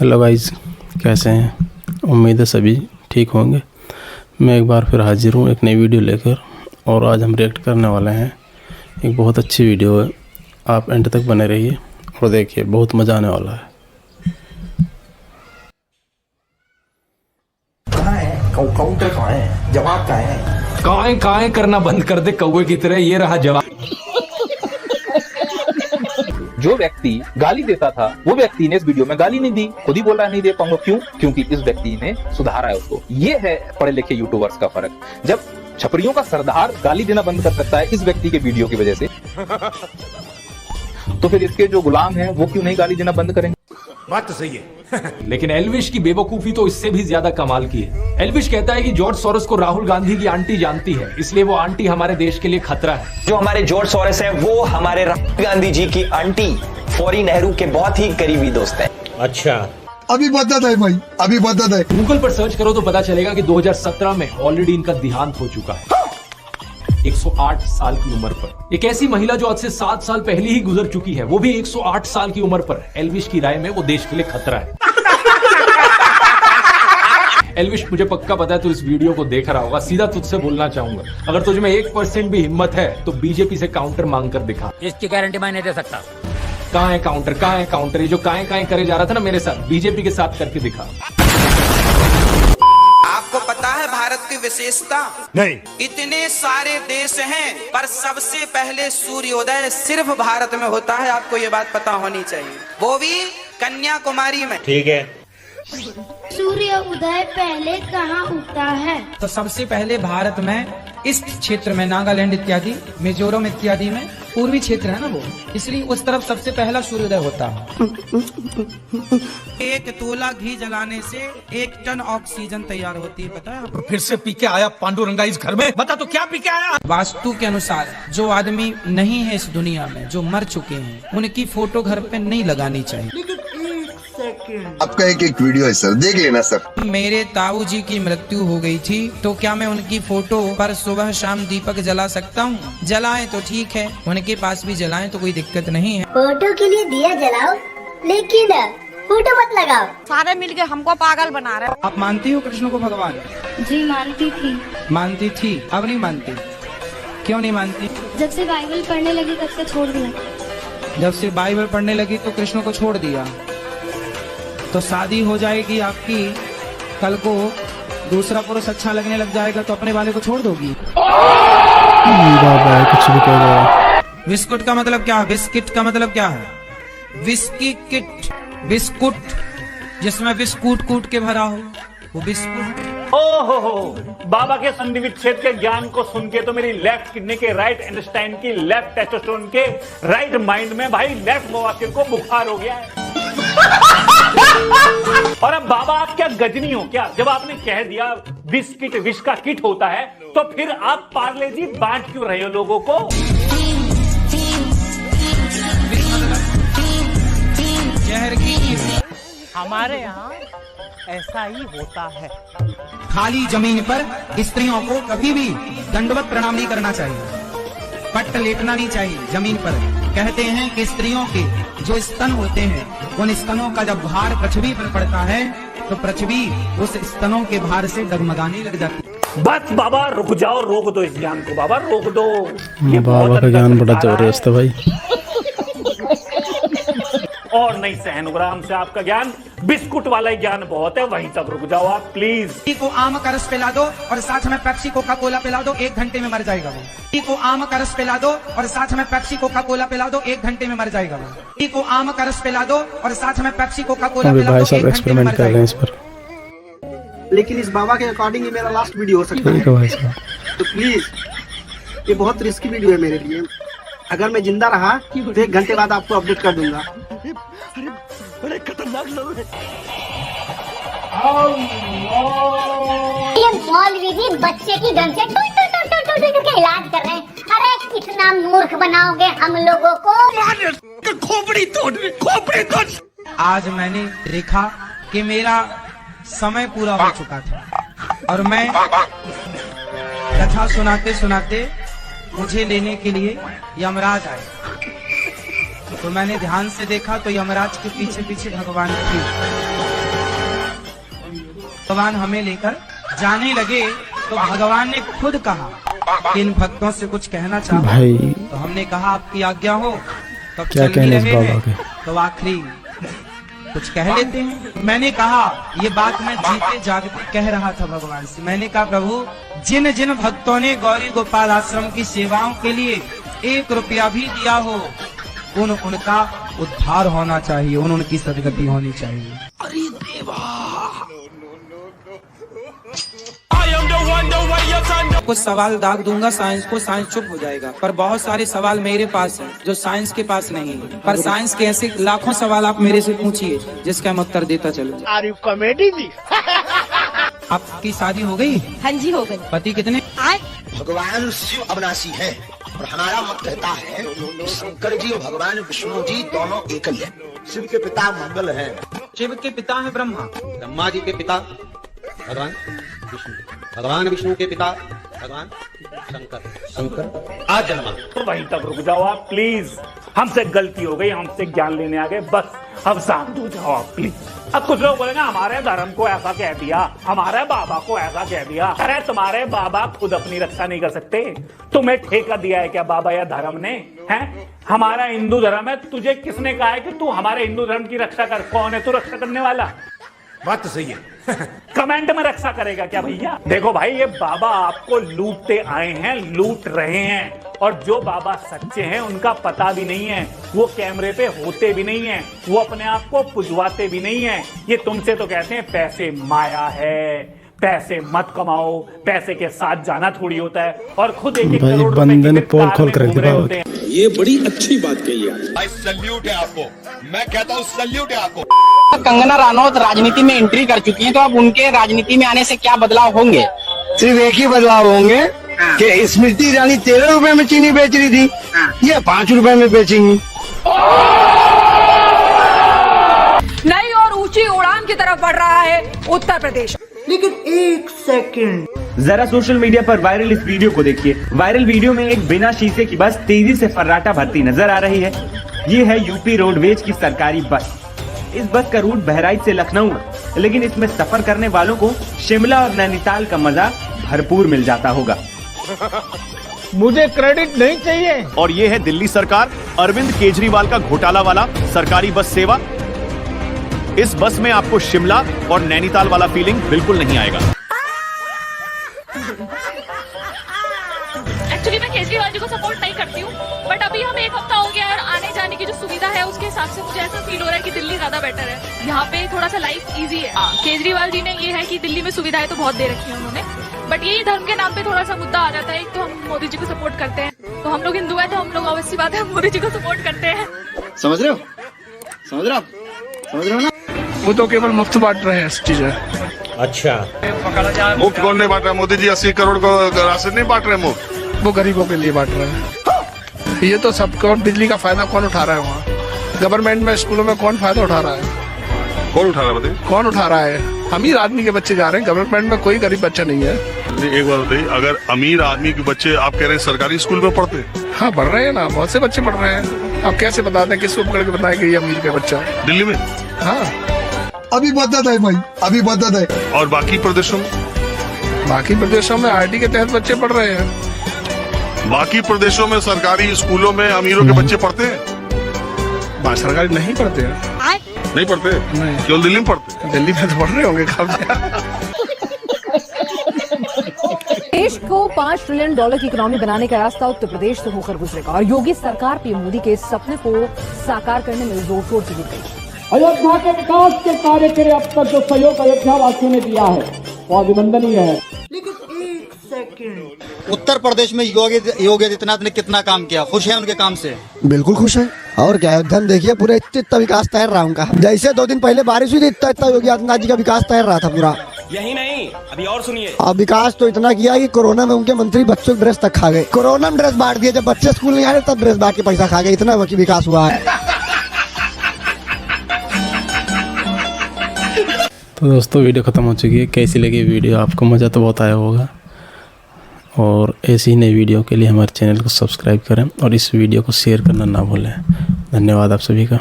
Hello guys, कैसे हैं? उम्मीद है सभी ठीक होंगे। मैं एक बार फिर हाजिर हूँ एक नई वीडियो लेकर, और आज हम रिएक्ट करने वाले हैं। एक बहुत अच्छी वीडियो है, आप एंड तक बने रहिए और देखिए, बहुत मज़ा आने वाला है। कहाँ है काउंटर? कहाँ है जवाब? कहाँ है? काएं करना बंद कर दे कौवे की तरह। ये रहा जवाब। जो व्यक्ति गाली देता था वो व्यक्ति ने इस वीडियो में गाली नहीं दी, खुद ही बोल रहा है नहीं दे पाऊंगा। क्यों? क्योंकि इस व्यक्ति ने सुधारा है उसको। ये है पढ़े लिखे यूट्यूबर्स का फर्क। जब छपरियों का सरदार गाली देना बंद कर सकता है इस व्यक्ति के वीडियो की वजह से, तो फिर इसके जो गुलाम हैं वो क्यों नहीं गाली देना बंद करेंगे? बात तो सही है। लेकिन एल्विश की बेवकूफी तो इससे भी ज्यादा कमाल की है। एल्विश कहता है कि जॉर्ज सोरोस को राहुल गांधी की आंटी जानती है, इसलिए वो आंटी हमारे देश के लिए खतरा है। जो हमारे जॉर्ज सोरोस है वो हमारे राहुल गांधी जी की आंटी फौरी नेहरू के बहुत ही करीबी दोस्त है। अच्छा, अभी बदत है भाई, अभी बदत है। गूगल पर सर्च करो तो पता चलेगा कि 2017 में ऑलरेडी इनका देहांत हो चुका है, 108 साल की उम्र पर। एक ऐसी महिला जो आज से 7 साल पहले ही गुजर चुकी है, वो भी 108 साल की उम्र पर। एल्विश की राय में वो देश के लिए खतरा है। एल्विश, मुझे पक्का पता है तू इस वीडियो को देख रहा होगा। सीधा तुझसे बोलना चाहूंगा, अगर तुझ में 1% भी हिम्मत है तो बीजेपी से काउंटर मांग कर दिखा। इसकी गारंटी मैं नहीं दे सकता। कहाँ है काउंटर? कहाँ है काउंटर? ये जो काएं करे जा रहा था ना मेरे साथ, बीजेपी के साथ करके दिखा। आपको पता है भारत की विशेषता? नहीं। इतने सारे देश हैं पर सबसे पहले सूर्योदय सिर्फ भारत में होता है। आपको ये बात पता होनी चाहिए, वो भी कन्याकुमारी में। ठीक है। सूर्य उदय पहले कहाँ उगता है? तो सबसे पहले भारत में इस क्षेत्र में, नागालैंड इत्यादि, मिजोरम इत्यादि में, पूर्वी क्षेत्र है ना वो, इसलिए उस तरफ सबसे पहला सूर्योदय होता है। 1 तोला घी जलाने से 1 टन ऑक्सीजन तैयार होती है, पता है? तो फिर से पी के आया पांडुरंगा इस घर में? बता तो क्या पी के आया? वास्तु के अनुसार जो आदमी नहीं है इस दुनिया में, जो मर चुके हैं, उनकी फोटो घर पे नहीं लगानी चाहिए। आपका एक वीडियो है सर, देख लेना सर। मेरे ताऊ जी की मृत्यु हो गई थी, तो क्या मैं उनकी फोटो पर सुबह शाम दीपक जला सकता हूँ? जलाएं तो ठीक है, उनके पास भी जलाएं तो कोई दिक्कत नहीं है। फोटो के लिए दिया जलाओ, लेकिन फोटो मत लगाओ। सारे मिलके हमको पागल बना रहे हैं। आप मानती हो कृष्ण को भगवान? जी मानती थी। मानती थी, अब नहीं मानती? क्यों नहीं मानती? जब से बाइबल पढ़ने लगी तब से छोड़ दिया। जब से बाइबल पढ़ने लगी तो कृष्ण को छोड़ दिया। तो शादी हो जाएगी आपकी, कल को दूसरा पुरुष अच्छा लगने लग जाएगा तो अपने वाले को छोड़ दोगी? बाबा कुछ भी कह रहा है। बिस्कुट का मतलब क्या है? बिस्किट का मतलब क्या है? विस्की किट, बिस्कुट जिसमें बिस्कुट कूट के भरा हो, वो बिस्कुट। ओहो, बाबा के संधि विच्छेद के ज्ञान को सुन के तो मेरी लेफ्ट किडनी के राइट इंटेस्टाइन की लेफ्ट टेस्टोस्टेरोन के राइट माइंड में भाई लेफ्ट बवासीर को बुखार हो गया है। और अब बाबा आप क्या गजनी हो क्या? जब आपने कह दिया बिस्किट विष का किट होता है, तो फिर आप पार्ले जी बांट क्यों रहे हो लोगों को? जहर की हमारे यहाँ ऐसा ही होता है। खाली जमीन पर स्त्रियों को कभी भी दंडवत प्रणाम नहीं करना चाहिए, पट्ट लेटना नहीं चाहिए जमीन पर। कहते हैं कि स्त्रियों के जो स्तन होते हैं, उन स्तनों का जब भार पृथ्वी पर पड़ता है तो पृथ्वी उस स्तनों के भार से डगमगाने लग जाती है। बस बाबा रुक जाओ, रोक दो इस ज्ञान को, बाबा रोक दो। बाबा का ज्ञान बड़ा जबरदस्त है भाई। और नहीं सहन हो रहा हमसे आपका ज्ञान, बिस्कुट वाला ही ज्ञान बहुत है, वहीं तक रुक जाओ आप प्लीज। को आम का रस पिला दो और साथ में पेप्सी कोका कोला पिला दो, 1 घंटे में मर जाएगा वो। को आम का रस पिला दो और साथ में पेप्सी कोका कोला पिला दो, 1 घंटे में मर जाएगा वो। को आम का रस पिला दो और साथ में पेप्सी कोका कोला पिला दो, 1 घंटे में एक्सपेरिमेंट कर रहे हैं इस पर। लेकिन इस बाबा के अकॉर्डिंग ये मेरा लास्ट वीडियो हो सकता है, तो प्लीज ये बहुत रिस्की वीडियो है मेरे लिए। अगर मैं जिंदा रहा तो 1 घंटे बाद आपको अपडेट कर दूंगा। अरे बड़े खतरनाक लोग हैं। ये मौलवी जी बच्चे की गन से टू के इलाज कर रहे हैं। अरे कितना मूर्ख बनाओगे हम लोगों को। खोपड़ी तोड़, खोपड़ी तोड़। आज मैंने देखा कि मेरा समय पूरा हो चुका था और मैं कथा सुनाते सुनाते मुझे लेने के लिए यमराज आए। तो मैंने ध्यान से देखा तो यमराज के पीछे पीछे भगवान थे। भगवान हमें लेकर जाने लगे तो भगवान ने खुद कहा इन भक्तों से कुछ कहना चाहता भाई तो हमने कहा आपकी आज्ञा हो। तब क्या चल कहने इस रहे बाबा हैं के। तो आखिरी कुछ कह लेते हैं। मैंने कहा ये बात मैं जीते जागते कह रहा था भगवान से। मैंने कहा प्रभु जिन जिन भक्तों ने गौरी गोपाल आश्रम की सेवाओं के लिए 1 रुपया भी दिया हो उनका उद्धार होना चाहिए, उनकी सदगति होनी चाहिए। अरे देवा कुछ सवाल दाग दूंगा साइंस को, साइंस चुप हो जाएगा। पर बहुत सारे सवाल मेरे पास हैं जो साइंस के पास नहीं है। पर साइंस के ऐसे लाखों सवाल आप मेरे से पूछिए जिसका मैं उत्तर देता चलूं। कॉमेडी भी। आपकी शादी हो गई? हाँ जी हो गई। पति कितने? भगवान शिव अविनाशी है और हमारा मत कहता है कि शंकर जी और भगवान विष्णु जी दोनों एकल है। शिव के पिता मंगल है। शिव के पिता है ब्रह्मा, ब्रह्मा जी के पिता भगवान विष्णु, भगवान विष्णु के पिता भगवान शंकर, शंकर आज जन्मा। तो वहीं तक रुक जाओ आप प्लीज। हमसे गलती हो गई, हमसे ज्ञान लेने आ गए, बस अब शांत हो जाओ आप प्लीज। अब कुछ लोग बोलेंगे हमारे धर्म को ऐसा कह दिया, हमारे बाबा को ऐसा कह दिया। अरे तुम्हारे बाबा खुद अपनी रक्षा नहीं कर सकते? तुम्हें ठेका दिया है क्या बाबा या धर्म ने? हैं? हमारा हिंदू धर्म है, तुझे किसने कहा है कि तू हमारे हिंदू धर्म की रक्षा कर? कौन है तू रक्षा करने वाला? बात तो सही है। कमेंट में रक्षा करेगा क्या भैया? देखो भाई ये बाबा आपको लूटते आए हैं, लूट रहे हैं। और जो बाबा सच्चे हैं उनका पता भी नहीं है, वो कैमरे पे होते भी नहीं है, वो अपने आप को पुजवाते भी नहीं है। ये तुमसे तो कहते हैं पैसे माया है, पैसे मत कमाओ, पैसे के साथ जाना थोड़ी होता है। और खुद एक करोड़ बंदे ने पोल खोल कर रख दिया। ये बड़ी अच्छी बात कही है। भाई सल्यूट है आपको, मैं कहता हूँ सल्यूट है आपको। कंगना रनौत राजनीति में एंट्री कर चुकी हैं, तो अब उनके राजनीति में आने से क्या बदलाव होंगे? सिर्फ एक ही बदलाव होंगे कि स्मृति ईरानी 13 रुपए में चीनी बेच रही थी, ये 5 रुपए में बेचेंगी। नई और ऊंची उड़ान की तरफ बढ़ रहा है उत्तर प्रदेश। लेकिन एक सेकंड, जरा सोशल मीडिया पर वायरल इस वीडियो को देखिए। वायरल वीडियो में एक बिना शीशे की बस तेजी से फर्राटा भरती नजर आ रही है। ये है यूपी रोडवेज की सरकारी बस। इस बस का रूट बहराइच से लखनऊ है, लेकिन इसमें सफर करने वालों को शिमला और नैनीताल का मजा भरपूर मिल जाता होगा। मुझे क्रेडिट नहीं चाहिए। और ये है दिल्ली सरकार अरविंद केजरीवाल का घोटाला वाला सरकारी बस सेवा। इस बस में आपको शिमला और नैनीताल वाला फीलिंग बिल्कुल नहीं आएगा। एक्चुअली मैं केजरीवाल जी को सपोर्ट नहीं करती हूँ, बट अभी हम 1 हफ्ता हो गया है और आने जाने की जो सुविधा है उसके हिसाब से मुझे ऐसा फील हो रहा है कि दिल्ली ज्यादा बेटर है। यहाँ पे थोड़ा सा लाइफ इजी है। केजरीवाल जी ने ये है कि दिल्ली में सुविधाएं तो बहुत दे रखी है उन्होंने, बट यही धर्म के नाम पे थोड़ा सा मुद्दा आ जाता है। एक तो हम मोदी जी को सपोर्ट करते हैं, तो हम लोग हिंदू है तो हम लोग ऑब्वियसली बात है मोदी जी को सपोर्ट करते हैं। समझ रहे हो? समझ रहे हो? समझ रहे हो ना? वो तो केवल मुफ्त बांट रहे हैं चीजें। अच्छा, मुफ्त कौन नहीं बांट रहा? मोदी जी 80 करोड़ को राशन नहीं बांट रहे मुफ्त, वो गरीबों के लिए बांट रहे हैं। ये तो सबको बिजली का फायदा कौन उठा रहा है? वहाँ गवर्नमेंट में स्कूलों में कौन फायदा उठा रहा है? कौन उठा रहा है बताइए? कौन उठा रहा है? अमीर आदमी के बच्चे जा रहे हैं, गवर्नमेंट में कोई गरीब बच्चा नहीं है। एक बात बताइए, अगर अमीर आदमी के बच्चे आप कह रहे हैं सरकारी स्कूल में पढ़ते हैं? हाँ पढ़ रहे हैं ना, बहुत से बच्चे पढ़ रहे हैं। आप कैसे बताते हैं, किसको पकड़ के बताएं कि ये अमीर का बच्चा दिल्ली में? हाँ अभी बदत है भाई, अभी बदत है। और बाकी प्रदेशों में? बाकी प्रदेशों में आरटी के तहत बच्चे पढ़ रहे हैं। बाकी प्रदेशों में सरकारी स्कूलों में अमीरों के बच्चे पढ़ते हैं? सरकारी नहीं पढ़ते हैं। नहीं पढ़ते? नहीं। केवल दिल्ली में पढ़ते? दिल्ली में तो पढ़ रहे होंगे कब। देश को $5 ट्रिलियन की इकोनॉमी बनाने का रास्ता उत्तर प्रदेश से होकर गुजरेगा और योगी सरकार पीएम मोदी के इस सपने को साकार करने में जोर शोर से जुट गई। अयोध्या के विकास के कार्य के लिए अब तक जो सहयोग अयोध्या वासियों ने दिया है वो अभिनंदनीय है। लेकिन एक सेकंड, उत्तर प्रदेश में योगी आदित्यनाथ ने कितना काम किया? खुश है उनके काम से? बिल्कुल खुश है। और क्या अयोध्या में देखिए पूरा इतना विकास तैर रहा उनका। जैसे 2 दिन पहले बारिश हुई थी इतना योगी आदित्यनाथ जी का विकास तैर रहा था पूरा। यही नहीं, अभी और सुनिए। अब विकास तो इतना किया कि कोरोना में उनके मंत्री बच्चों की ड्रेस तक खा गए। कोरोना में ड्रेस बांट दिए, जब बच्चे स्कूल नहीं आ रहे तब ड्रेस बांट के पैसा खा गए। इतना विकास हुआ है। तो दोस्तों वीडियो ख़त्म हो चुकी है। कैसी लगी वीडियो? आपको मज़ा तो बहुत आया होगा। और ऐसी ही नई वीडियो के लिए हमारे चैनल को सब्सक्राइब करें और इस वीडियो को शेयर करना ना भूलें। धन्यवाद आप सभी का।